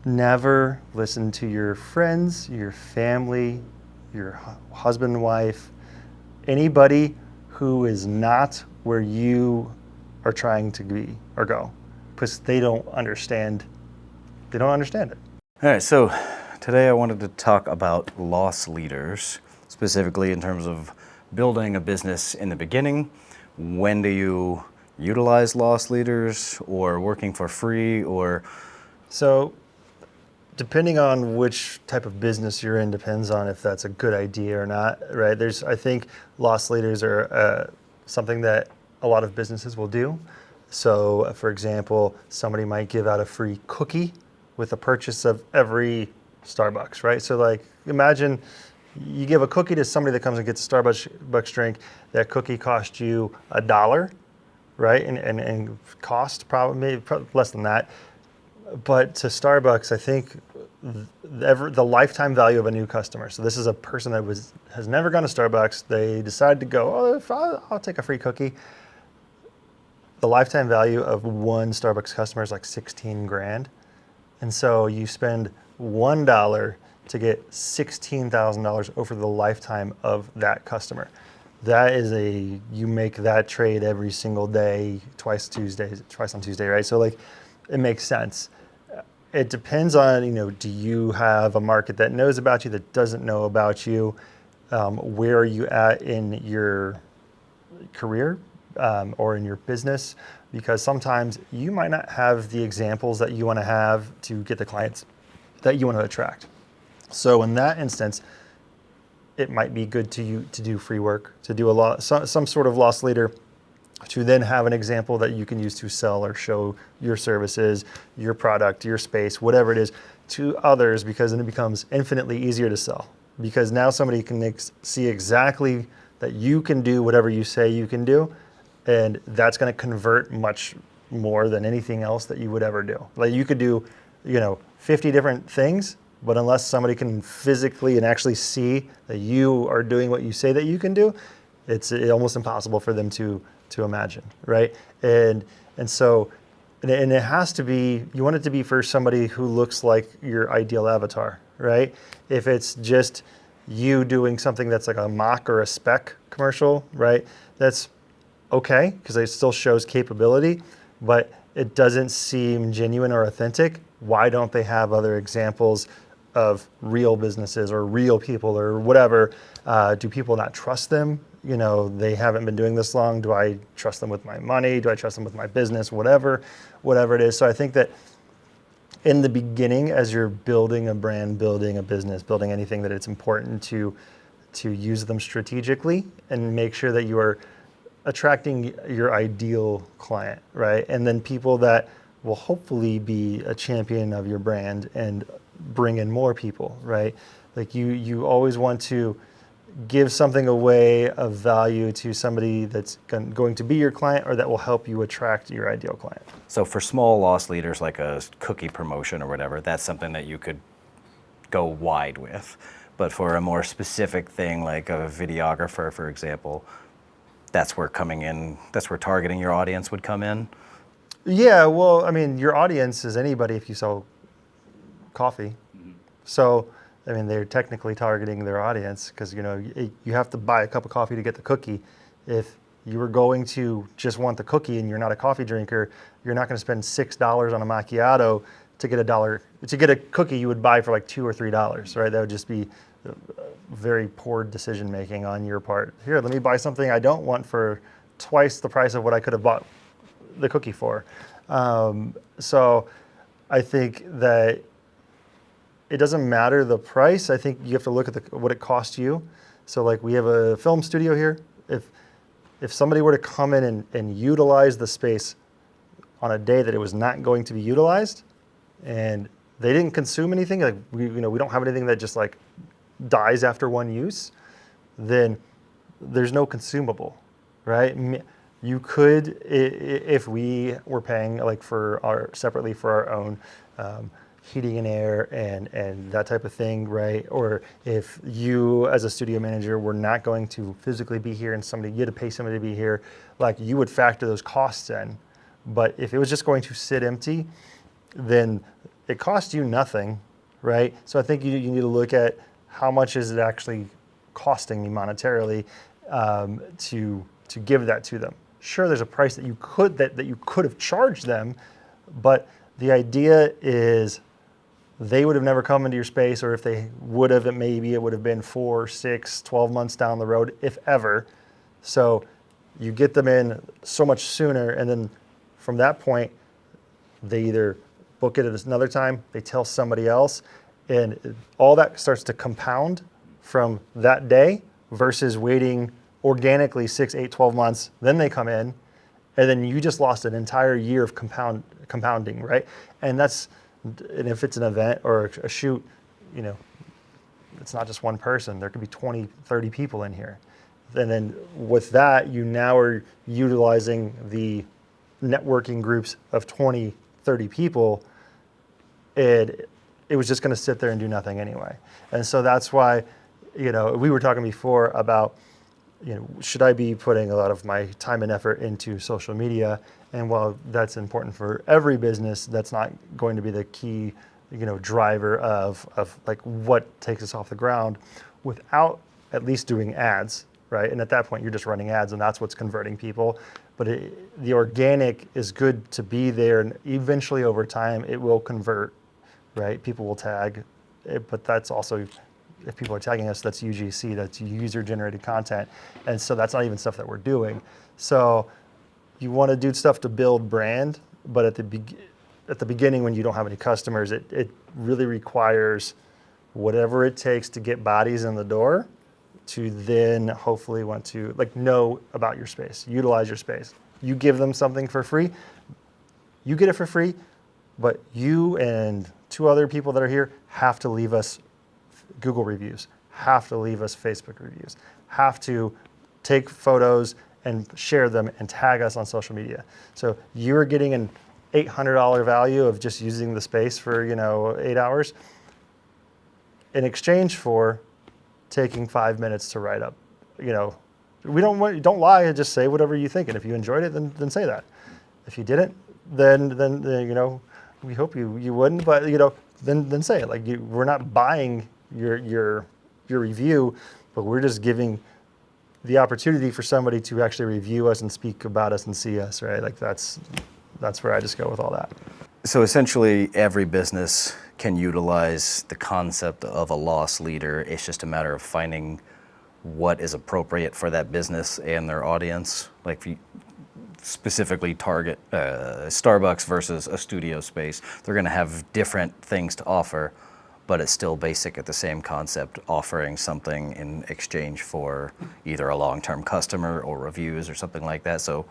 never listen to your friends, your family, your husband, wife, anybody who is not where you are trying to be or go, because they don't understand. They don't understand it. All right, so today I wanted to talk about loss leaders, specifically in terms of building a business in the beginning. When do you utilize loss leaders, or working for free, or? So depending on which type of business you're in depends on if that's a good idea or not, right? I think loss leaders are something that a lot of businesses will do. So for example, somebody might give out a free cookie with the purchase of every Starbucks, right? So like imagine you give a cookie to somebody that comes and gets a Starbucks drink. That cookie cost you $1, right? And cost probably less than that. But to Starbucks, I think the lifetime value of a new customer. So this is a person that has never gone to Starbucks. They decide to go, oh, if I'll take a free cookie. The lifetime value of one Starbucks customer is like 16 grand. And so you spend $1 to get $16,000 over the lifetime of that customer. That is you make that trade every single day, twice on Tuesday, right? So like, it makes sense. It depends on, do you have a market that knows about you, that doesn't know about you? Where are you at in your career or in your business? Because sometimes you might not have the examples that you want to have to get the clients that you want to attract. So in that instance, it might be good to you to do free work, to do some sort of loss leader, to then have an example that you can use to sell or show your services, your product, your space, whatever it is, to others, because then it becomes infinitely easier to sell. Because now somebody can see exactly that you can do whatever you say you can do, and that's going to convert much more than anything else that you would ever do. Like you could do, 50 different things, but unless somebody can physically and actually see that you are doing what you say that you can do, it's almost impossible for them to imagine, right? And it has to be, you want it to be for somebody who looks like your ideal avatar, right? If it's just you doing something that's like a mock or a spec commercial, right? That's okay, because it still shows capability, but it doesn't seem genuine or authentic. Why don't they have other examples of real businesses or real people or whatever? Do people not trust them? They haven't been doing this long. Do I trust them with my money? Do I trust them with my business? Whatever it is. So I think that in the beginning, as you're building a brand, building a business, building anything, that it's important to use them strategically and make sure that you are attracting your ideal client, right? And then people that will hopefully be a champion of your brand and bring in more people, right? Like you always want to give something away of value to somebody that's going to be your client, or that will help you attract your ideal client. So for small loss leaders, like a cookie promotion or whatever, that's something that you could go wide with. But for a more specific thing, like a videographer, for example, that's where targeting your audience would come in. Yeah, well, I mean, your audience is anybody if you sell coffee. Mm-hmm. So, I mean, they're technically targeting their audience, because, you have to buy a cup of coffee to get the cookie. If you were going to just want the cookie and you're not a coffee drinker, you're not going to spend $6 on a macchiato to get to get a cookie you would buy for like $2 or $3, right? That would just be very poor decision making on your part. Here, let me buy something I don't want for twice the price of what I could have bought the cookie for. So I think that it doesn't matter the price. I think you have to look at what it costs you. So like, we have a film studio here. If somebody were to come in and utilize the space on a day that it was not going to be utilized, and they didn't consume anything, like we don't have anything that just like dies after one use, then there's no consumable, right? You could, if we were paying like separately for our own heating and air and that type of thing, right? Or if you as a studio manager were not going to physically be here and you had to pay somebody to be here, like you would factor those costs in. But if it was just going to sit empty, then it costs you nothing, right? So I think you need to look at how much is it actually costing me monetarily to give that to them. Sure, there's a price that you could have charged them, but the idea is they would have never come into your space, or if they would have, maybe it would have been 4, 6, 12 months down the road, if ever. So you get them in so much sooner, and then from that point, they either book it at another time, they tell somebody else, and all that starts to compound from that day versus waiting organically 6, 8, 12 months, then they come in, and then you just lost an entire year of compounding, right? And if it's an event or a shoot, it's not just one person. There could be 20, 30 people in here. And then with that, you now are utilizing the networking groups of 20, 30 people, and it was just going to sit there and do nothing anyway. And so that's why, we were talking before about, should I be putting a lot of my time and effort into social media? And while that's important for every business, that's not going to be the key, driver of like what takes us off the ground without at least doing ads, right? And at that point, you're just running ads, and that's what's converting people. But the organic is good to be there, and eventually over time, it will convert, right? People will tag, but that's also, if people are tagging us, that's UGC, that's user-generated content. And so that's not even stuff that we're doing. So you want to do stuff to build brand, but at the beginning, when you don't have any customers, it really requires whatever it takes to get bodies in the door to then hopefully want to know about your space, utilize your space. You give them something for free, you get it for free, but you and 2 other people that are here have to leave us Google reviews, have to leave us Facebook reviews, have to take photos and share them and tag us on social media. So you're getting an $800 value of just using the space for 8 hours in exchange for taking 5 minutes to write up. We don't lie, just say whatever you think, and if you enjoyed it, then say that. If you didn't, then we hope you wouldn't, but then say it. We're not buying your review, but we're just giving the opportunity for somebody to actually review us and speak about us and see us, right? That's where I just go with all that. So essentially, every business can utilize the concept of a loss leader. It's just a matter of finding what is appropriate for that business and their audience. Like if you specifically target Starbucks versus a studio space, they're going to have different things to offer, but it's still basic at the same concept, offering something in exchange for either a long-term customer or reviews or something like that. So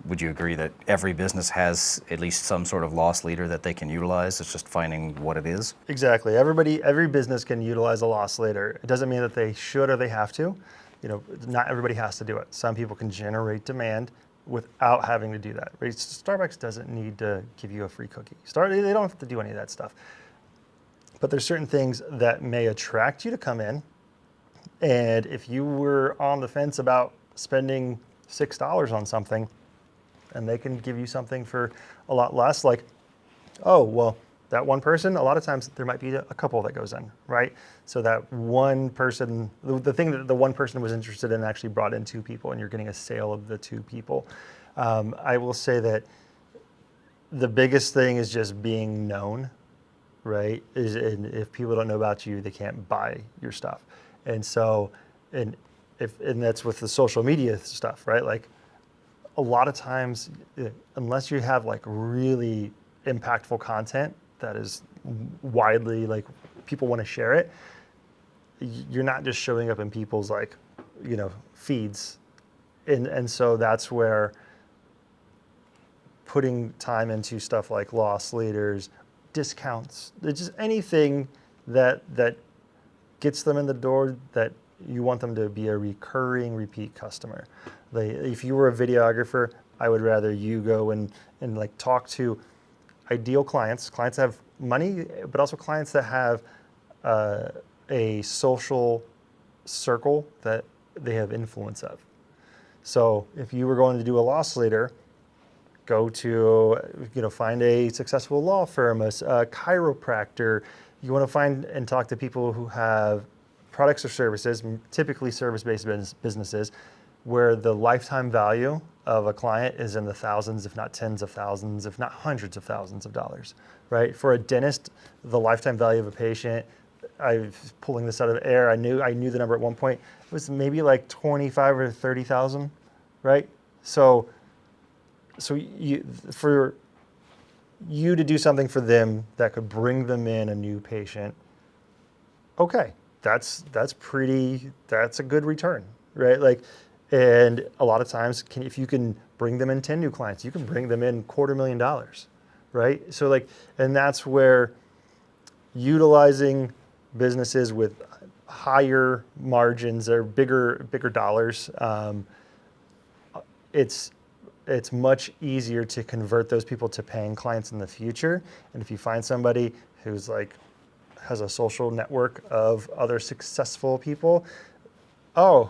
would you agree that every business has at least some sort of loss leader that they can utilize? It's just finding what it is? Exactly. Every business can utilize a loss leader. It doesn't mean that they should or they have to. Not everybody has to do it. Some people can generate demand without having to do that. Right? Starbucks doesn't need to give you a free cookie. They don't have to do any of that stuff. But there's certain things that may attract you to come in. And if you were on the fence about spending $6 on something, and they can give you something for a lot less, that one person, a lot of times there might be a couple that goes in, right? So that one person, the thing that the one person was interested in actually brought in 2 people, and you're getting a sale of the 2 people. I will say that the biggest thing is just being known, right? And if people don't know about you, they can't buy your stuff. And so, and that's with the social media stuff, right? A lot of times, unless you have really impactful content that is widely people want to share it, you're not just showing up in people's feeds. And so that's where putting time into stuff like loss leaders, discounts, just anything that gets them in the door, that you want them to be a recurring repeat customer. If you were a videographer, I would rather you go and talk to ideal clients that have money, but also clients that have a social circle that they have influence of. So if you were going to do a loss leader, go to, find a successful law firm, a chiropractor. You want to find and talk to people who have products or services, typically service-based businesses, where the lifetime value of a client is in the thousands, if not tens of thousands, if not hundreds of thousands of dollars, right? For a dentist, the lifetime value of a patient, I'm pulling this out of the air. I knew the number at one point. It was maybe like 25 or 30,000, right? So for you to do something for them that could bring them in a new patient, okay, that's a good return, right? Like, and a lot of times, if you can bring them in 10 new clients, you can bring them in $250,000, right? So like, and that's where utilizing businesses with higher margins or bigger dollars, it's much easier to convert those people to paying clients in the future. And if you find somebody who's like has a social network of other successful people, oh,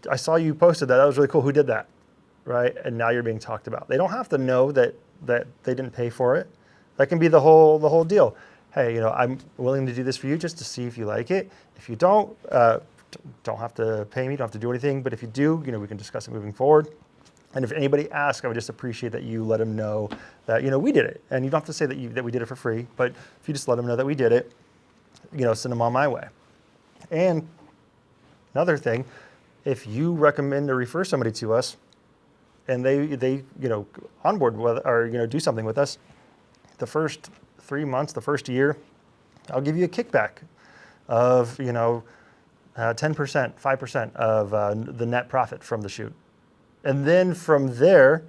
I saw you posted that was really cool, who did that, right? And now you're being talked about. They don't have to know that they didn't pay for it. That can be the whole deal. Hey, I'm willing to do this for you just to see if you like it. If you don't have to pay me, don't have to do anything. But if you do, we can discuss it moving forward. And if anybody asks, I would just appreciate that you let them know that, we did it. And you don't have to say that we did it for free, but if you just let them know that we did it, send them on my way. And another thing, if you recommend or refer somebody to us and they onboard with, or, do something with us, the first 3 months, the first year, I'll give you a kickback of, 10%, 5% of the net profit from the shoot. And then from there,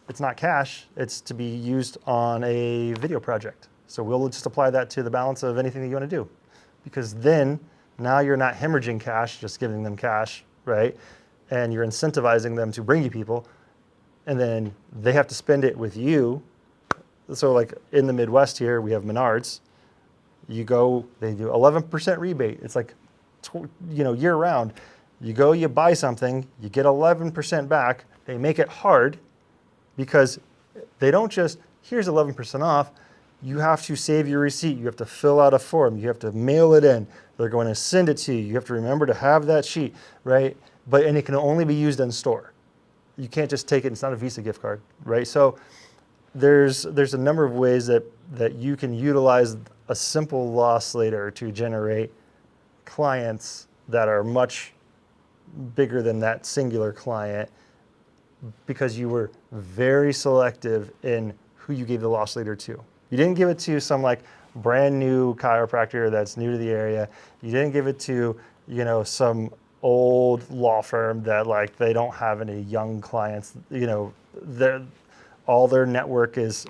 it's not cash, it's to be used on a video project. So we'll just apply that to the balance of anything that you want to do. Because then, now you're not hemorrhaging cash, just giving them cash, right? And you're incentivizing them to bring you people, and then they have to spend it with you. So like in the Midwest here, we have Menards. You go, they do 11% rebate. It's like, year round. You go, you buy something, you get 11% back. They make it hard because they don't just, here's 11% off. You have to save your receipt. You have to fill out a form. You have to mail it in. They're going to send it to you. You have to remember to have that sheet, right? And it can only be used in store. You can't just take it. It's not a Visa gift card, right? So there's a number of ways that you can utilize a simple loss leader to generate clients that are much bigger than that singular client, because you were very selective in who you gave the loss leader to. You didn't give it to some like brand new chiropractor that's new to the area. You didn't give it to, some old law firm that like they don't have any young clients. All their network is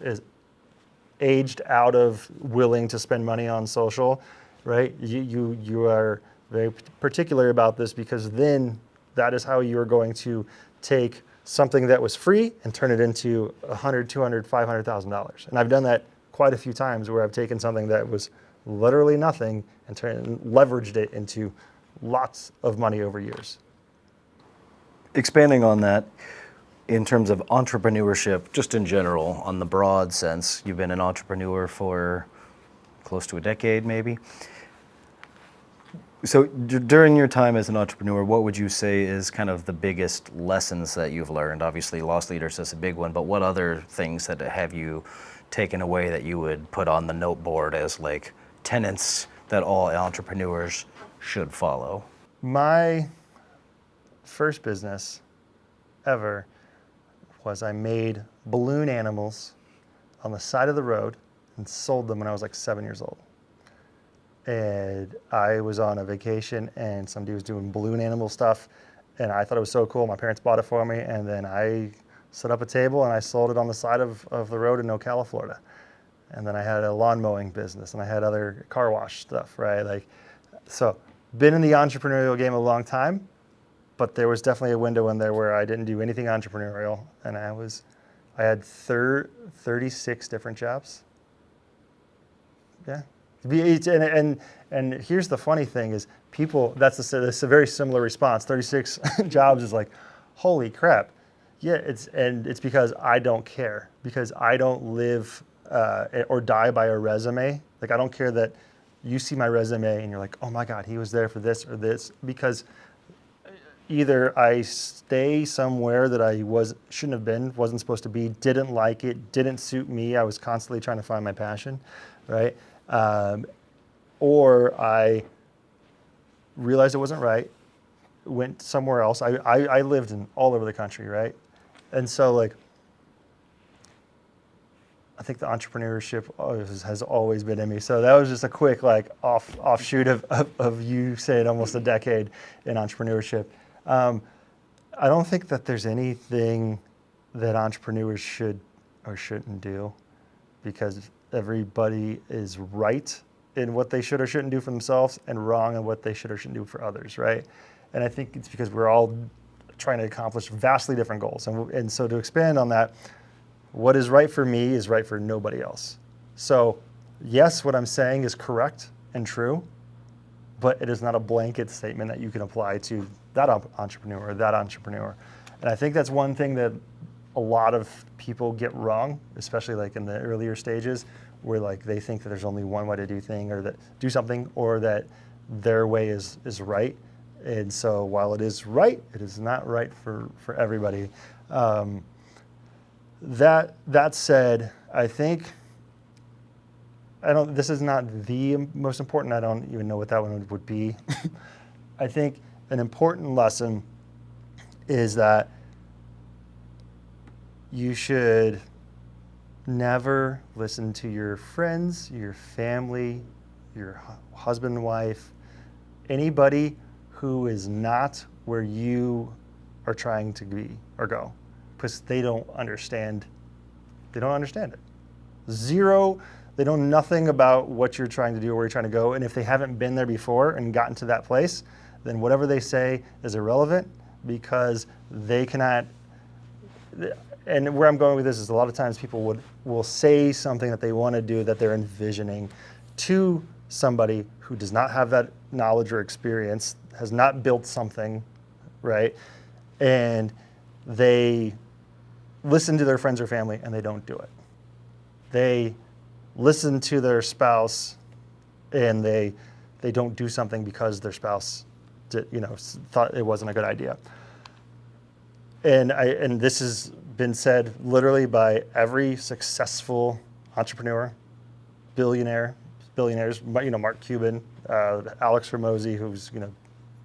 aged out of willing to spend money on social, right? You are very particular about this, because then that is how you're going to take something that was free and turn it into $100,000, $200,000, $500,000. And I've done that quite a few times, where I've taken something that was literally nothing and leveraged it into lots of money over years. Expanding on that, in terms of entrepreneurship, just in general, on the broad sense, you've been an entrepreneur for close to a decade, maybe. So during your time as an entrepreneur, what would you say is kind of the biggest lessons that you've learned? Obviously, loss leaders is a big one, but what other things that have you taken away that you would put on the note board as like tenets that all entrepreneurs should follow? My first business ever was I made balloon animals on the side of the road and sold them when I was like 7 years old. And I was on a vacation and somebody was doing balloon animal stuff, and I thought it was so cool. My parents bought it for me, and then I set up a table and I sold it on the side of the road in Ocala, Florida. And then I had a lawn mowing business, and I had other car wash stuff, right? So been in the entrepreneurial game a long time, but there was definitely a window in there where I didn't do anything entrepreneurial, and I had 36 different jobs. Yeah. And here's the funny thing is that's a very similar response. 36 jobs is like, holy crap. Yeah, it's because I don't care, because I don't live or die by a resume. Like I don't care that you see my resume and you're like, oh my God, he was there for this or this, because either I stay somewhere that I shouldn't have been, wasn't supposed to be, didn't like it, didn't suit me. I was constantly trying to find my passion, right? Or I realized it wasn't right, went somewhere else. I lived in all over the country, right? And so like, I think the entrepreneurship has always been in me. So that was just a quick like offshoot of you saying almost a decade in entrepreneurship. I don't think that there's anything that entrepreneurs should or shouldn't do, because everybody is right in what they should or shouldn't do for themselves and wrong in what they should or shouldn't do for others, right? And I think it's because we're all trying to accomplish vastly different goals. And so to expand on that, what is right for me is right for nobody else. So yes, what I'm saying is correct and true, but it is not a blanket statement that you can apply to that entrepreneur or that entrepreneur. And I think that's one thing that a lot of people get wrong, especially like in the earlier stages, where like they think that there's only one way to do something, or that their way is right. And so while it is right, it is not right for everybody. That said, I think this is not the most important. I don't even know what that one would be. I think an important lesson is that you should never listen to your friends, your family, your husband and wife, anybody who is not where you are trying to be or go, because they don't understand. They don't understand it. Zero. They know nothing about what you're trying to do or where you're trying to go. And if they haven't been there before and gotten to that place, then whatever they say is irrelevant, because they cannot. And where I'm going with this is a lot of times people will say something that they want to do, that they're envisioning, to somebody who does not have that knowledge or experience, has not built something, right? And they listen to their friends or family and they don't do it. They listen to their spouse and they don't do something because their spouse thought it wasn't a good idea. And this has been said literally by every successful entrepreneur, billionaires, Mark Cuban, Alex Hormozy, who's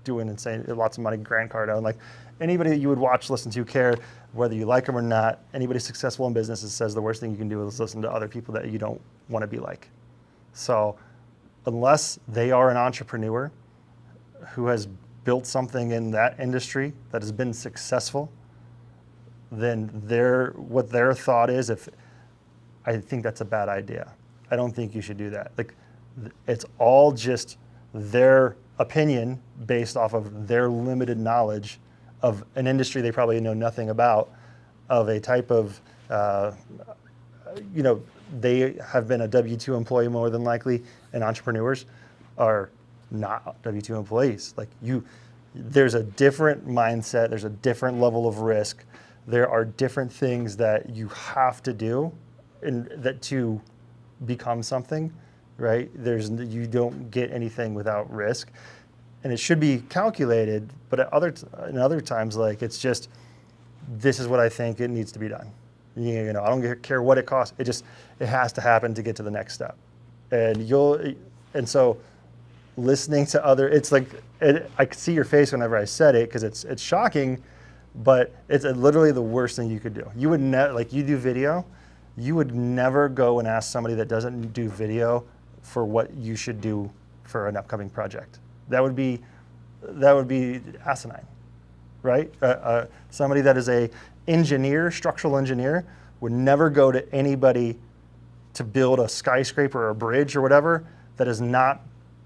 doing insane, lots of money, Grant Cardone, like anybody that you would watch, listen to, care whether you like them or not. Anybody successful in business says the worst thing you can do is listen to other people that you don't want to be like. So unless they are an entrepreneur who has built something in that industry that has been successful, then what their thought is, I think that's a bad idea. I don't think you should do that. Like, it's all just their opinion based off of their limited knowledge of an industry they probably know nothing about, of a type of, they have been a W-2 employee more than likely, and entrepreneurs are not W-2 employees. Like there's a different mindset, there's a different level of risk. There are different things that you have to do to become something, right? You don't get anything without risk. And it should be calculated, but in other times, like, it's just, this is what I think it needs to be done. I don't care what it costs. It has to happen to get to the next step. And so listening to it's like, I could see your face whenever I said it, because it's shocking, but it's literally the worst thing you could do. You would never, like, you do video, you would never go and ask somebody that doesn't do video for what you should do for an upcoming project. That would be asinine, right? Somebody that is a structural engineer, would never go to anybody to build a skyscraper or a bridge or whatever that has not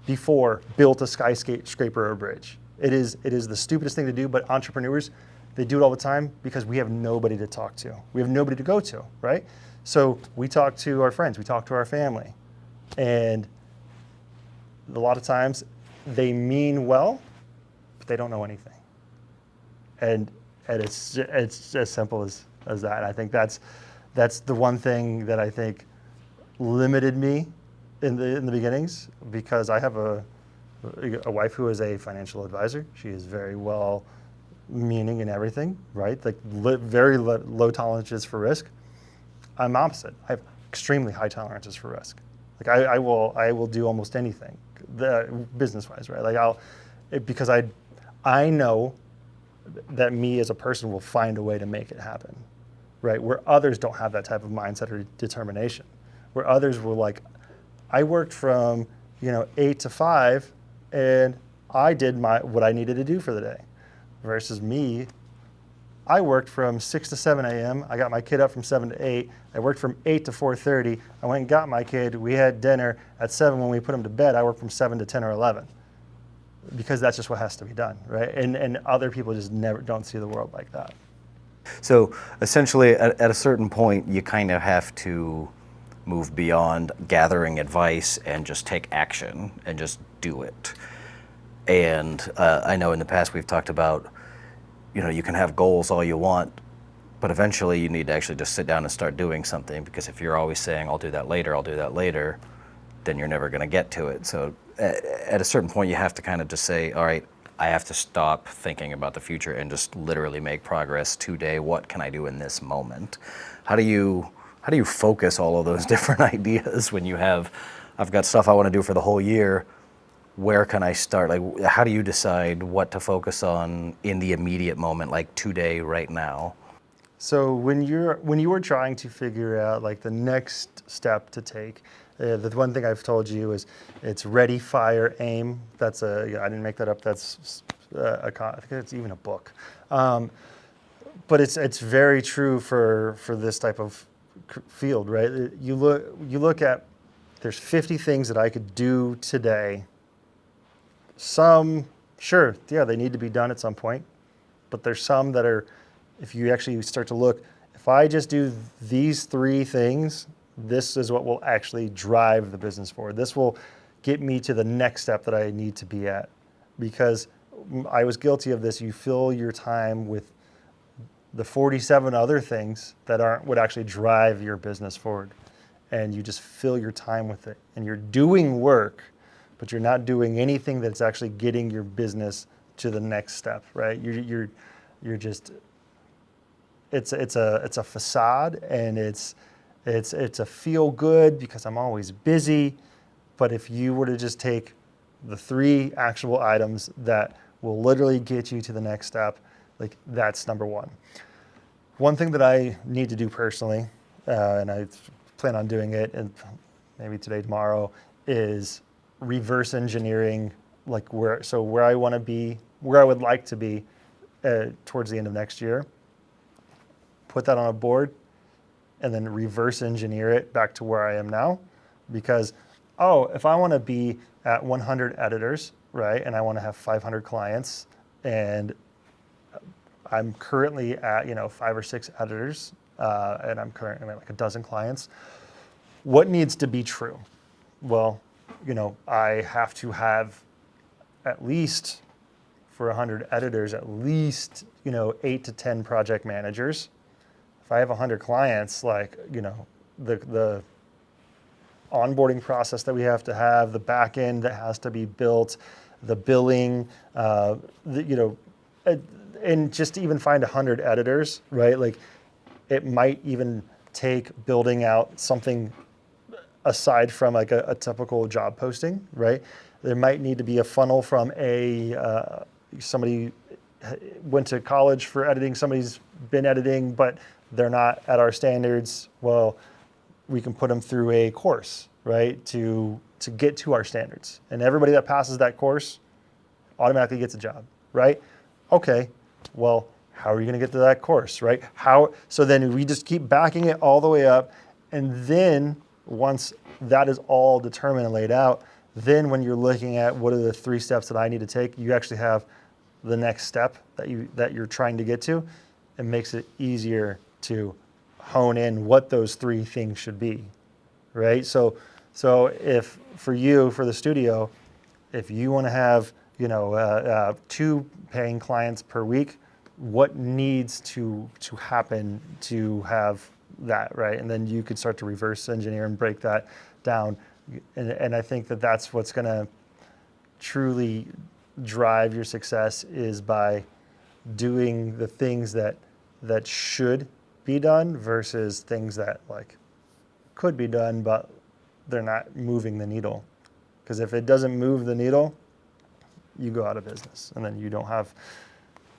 before built a skyscraper or a bridge. It is the stupidest thing to do, but entrepreneurs, they do it all the time because we have nobody to talk to. We have nobody to go to, right? So we talk to our friends, we talk to our family, and a lot of times they mean well, but they don't know anything. And And it's as simple as that. I think that's the one thing that I think limited me in the beginnings, because I have a wife who is a financial advisor. She is very well meaning and everything, right? Like very low tolerances for risk. I'm opposite. I have extremely high tolerances for risk. Like I will do almost anything, business wise, right? Like because I know that me as a person will find a way to make it happen, right? Where others don't have that type of mindset or determination. Where others will like, I worked from 8 to 5, and I did what I needed to do for the day. Versus me, I worked from 6 to 7 a.m. I got my kid up from 7 to 8. I worked from 8 to 4:30. I went and got my kid. We had dinner at 7 when we put him to bed. I worked from 7 to 10 or 11, because that's just what has to be done, right? And other people just never don't see the world like that. So essentially, at a certain point, you kind of have to move beyond gathering advice and just take action and just do it. And I know in the past we've talked about, you can have goals all you want, but eventually you need to actually just sit down and start doing something, because if you're always saying, I'll do that later, then you're never going to get to it. So at a certain point, you have to kind of just say, all right, I have to stop thinking about the future and just literally make progress today. What can I do in this moment? How do you focus all of those different ideas when I've got stuff I want to do for the whole year? Where can I start? Like, how do you decide what to focus on in the immediate moment, like today, right now? So when you are trying to figure out like the next step to take, the one thing I've told you is it's ready, fire, aim. That's I didn't make that up. That's I think it's even a book. But it's very true for this type of field, right? You look at, there's 50 things that I could do today. Some, sure, yeah, they need to be done at some point, but there's some that are, if you actually start to look, if I just do these 3 things, this is what will actually drive the business forward. This will get me to the next step that I need to be at. Because I was guilty of this. You fill your time with the 47 other things that would actually drive your business forward. And you just fill your time with it. And you're doing work, but you're not doing anything that's actually getting your business to the next step, right? You're just, it's a facade, and it's a feel good because I'm always busy. But if you were to just take the 3 actionable items that will literally get you to the next step, like that's number 1. One thing that I need to do personally, and I plan on doing it, and maybe today, tomorrow, is reverse engineering, like where I want to be, where I would like to be towards the end of next year. Put that on a board, and then reverse engineer it back to where I am now. Because, if I want to be at 100 editors, right, and I want to have 500 clients, and I'm currently at 5 or 6 editors, and I'm currently at like a dozen clients, what needs to be true? Well, I have to have at least, for 100 editors, at least 8 to 10 project managers. If I have 100 clients, like the onboarding process that we have to have, the back end that has to be built, the billing, and just even find 100 editors, right? Like it might even take building out something aside from like a typical job posting, right? There might need to be a funnel from somebody went to college for editing, somebody's been editing, but they're not at our standards. Well, we can put them through a course, right, to get to our standards. And everybody that passes that course automatically gets a job, right? Okay, well, how are you going to get to that course, right? So then we just keep backing it all the way up, and then once that is all determined and laid out, then when you're looking at what are the 3 steps that I need to take, you actually have the next step that you're trying to get to. It makes it easier to hone in what those 3 things should be, right? So if for the studio, if you want to have 2 paying clients per week, what needs to happen to have that, right? And then you could start to reverse engineer and break that down. And I think that that's what's going to truly drive your success, is by doing the things that should be done versus things that like could be done, but they're not moving the needle. Because if it doesn't move the needle, you go out of business, and then you don't have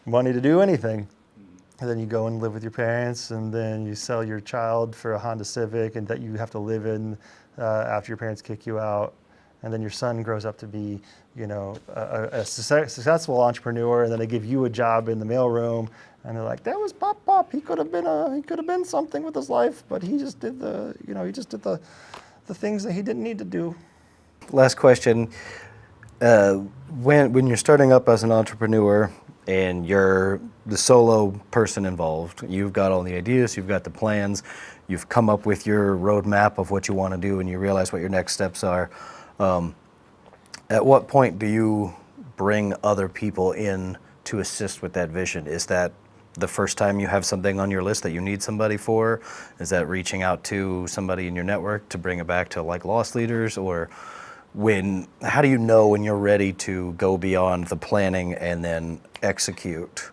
money to do anything. And then you go and live with your parents, and then you sell your child for a Honda Civic, and that you have to live in after your parents kick you out. And then your son grows up to be, you know, a successful entrepreneur, and then they give you a job in the mailroom, and they're like, "That was Pop. He could have been something with his life, but he just did the things that he didn't need to do." Last question. When you're starting up as an entrepreneur and you're the solo person involved, you've got all the ideas, you've got the plans, you've come up with your roadmap of what you want to do, and you realize what your next steps are. At what point do you bring other people in to assist with that vision? Is that the first time you have something on your list that you need somebody for? Is that reaching out to somebody in your network to bring it back to like loss leaders? Or how do you know when you're ready to go beyond the planning and then execute?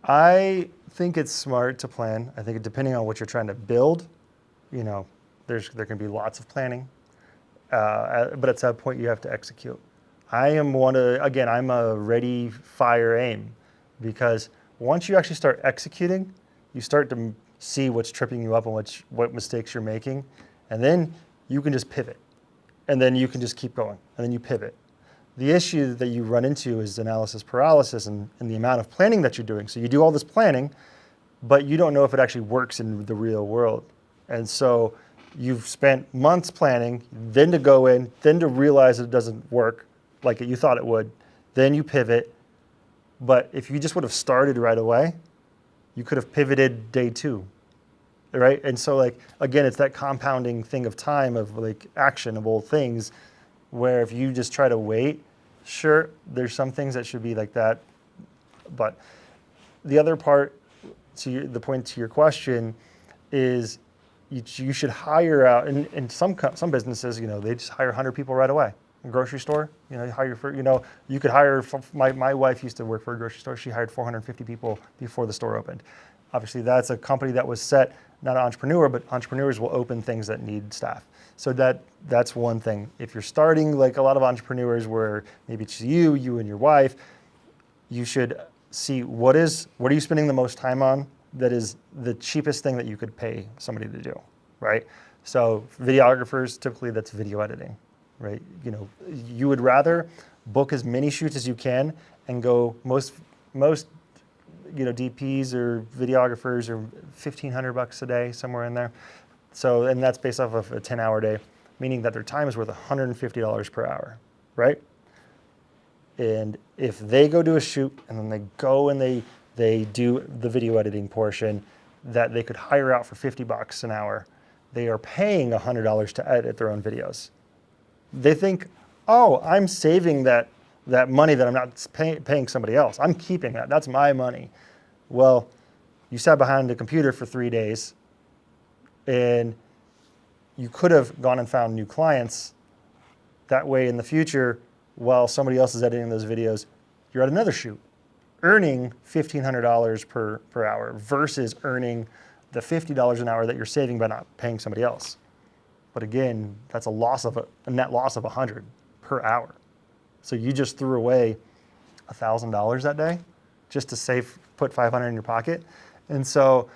I think it's smart to plan. I think depending on what you're trying to build, you know, there can be lots of planning. But at that point, you have to execute. I'm a ready, fire, aim, because once you actually start executing, you start to see what's tripping you up and what mistakes you're making, and then you can just pivot, and then you can just keep going, and then you pivot. The issue that you run into is analysis paralysis and the amount of planning that you're doing. So you do all this planning, but you don't know if it actually works in the real world. And so you've spent months planning, then to go in, then to realize it doesn't work like you thought it would, then you pivot. But if you just would have started right away, you could have pivoted day 2, right? And so like, again, it's that compounding thing of time, of like actionable things, where if you just try to wait, sure, there's some things that should be like that. But the other part, the point to your question, is you should hire out, and some businesses, you know, they just hire 100 people right away. A grocery store, you know, you could hire, my wife used to work for a grocery store. She hired 450 people before the store opened. Obviously, that's a company that was set, not an entrepreneur, but entrepreneurs will open things that need staff. So that's one thing. If you're starting like a lot of entrepreneurs, where maybe it's you and your wife, you should see what are you spending the most time on, that is the cheapest thing that you could pay somebody to do, right? So videographers, typically that's video editing, right? You know, you would rather book as many shoots as you can and go, most you know, DPs or videographers are $1,500 a day, somewhere in there. So, and that's based off of a 10-hour day, meaning that their time is worth $150 per hour, right? And if they go do a shoot and then they go and they do the video editing portion that they could hire out for $50 an hour, they are paying $100 to edit their own videos. They think, oh, I'm saving that money that I'm not paying somebody else. I'm keeping that. That's my money. Well, you sat behind a computer for 3 days, and you could have gone and found new clients. That way in the future, while somebody else is editing those videos, you're at another shoot, earning $1,500 per hour versus earning the $50 an hour that you're saving by not paying somebody else. But again, that's a net loss of $100 per hour. So you just threw away $1,000 that day just to put $500 in your pocket. And so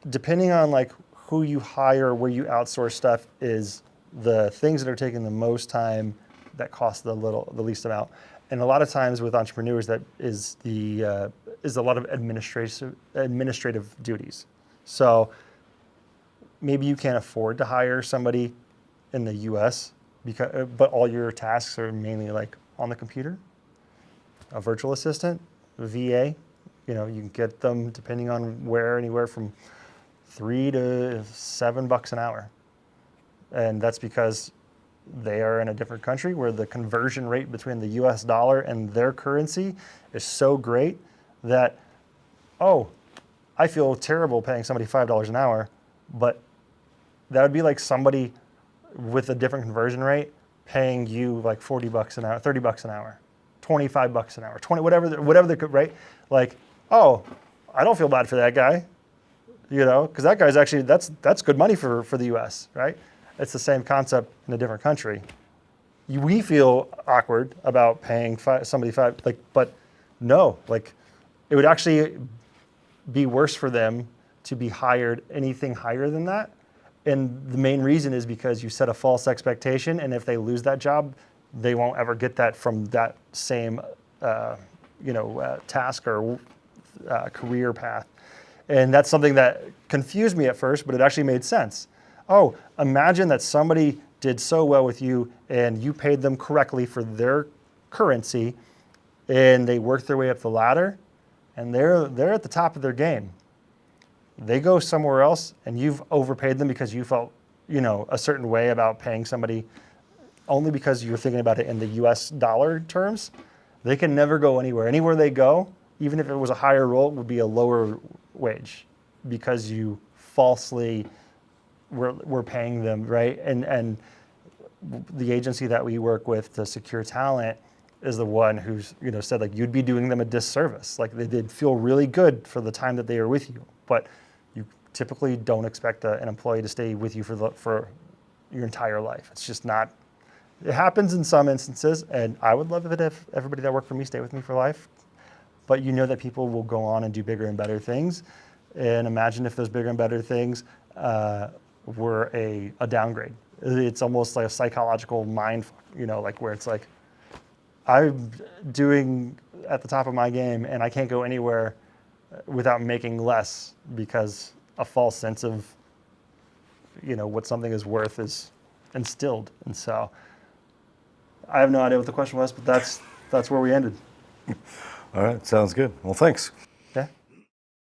depending on like who you hire, where you outsource stuff, is the things that are taking the most time that cost the least amount. And a lot of times with entrepreneurs, that is a lot of administrative duties. So maybe you can't afford to hire somebody in the U.S. but all your tasks are mainly like on the computer. A virtual assistant, a VA, you know, you can get them depending on anywhere from $3 to $7 an hour. And that's because they are in a different country where the conversion rate between the US dollar and their currency is so great that, oh, I feel terrible paying somebody $5 an hour, but that would be like somebody with a different conversion rate paying you like $40 an hour, $30 an hour, $25 an hour, 20, whatever the, right? Like, oh, I don't feel bad for that guy, you know, because that guy's actually, that's good money for the US, right? It's the same concept in a different country. We feel awkward about paying somebody five, like, but no, like, it would actually be worse for them to be hired anything higher than that. And the main reason is because you set a false expectation, and if they lose that job, they won't ever get that from that same, task or career path. And that's something that confused me at first, but it actually made sense. Oh, imagine that somebody did so well with you and you paid them correctly for their currency, and they worked their way up the ladder, and they're at the top of their game. They go somewhere else and you've overpaid them because you felt, a certain way about paying somebody only because you're thinking about it in the US dollar terms. They can never go anywhere. Anywhere they go, even if it was a higher role, it would be a lower wage because you falsely were paying them, right? And the agency that we work with to secure talent is the one who's, said like you'd be doing them a disservice. Like they did feel really good for the time that they were with you, but you typically don't expect an employee to stay with you for your entire life. It's just not. It happens in some instances, and I would love it if everybody that worked for me stayed with me for life. But you know that people will go on and do bigger and better things. And imagine if those bigger and better things were a downgrade. It's almost like a psychological mind, like where it's like, I'm doing at the top of my game and I can't go anywhere without making less because a false sense of, what something is worth is instilled. And so I have no idea what the question was, but that's where we ended. All right, sounds good. Well, thanks.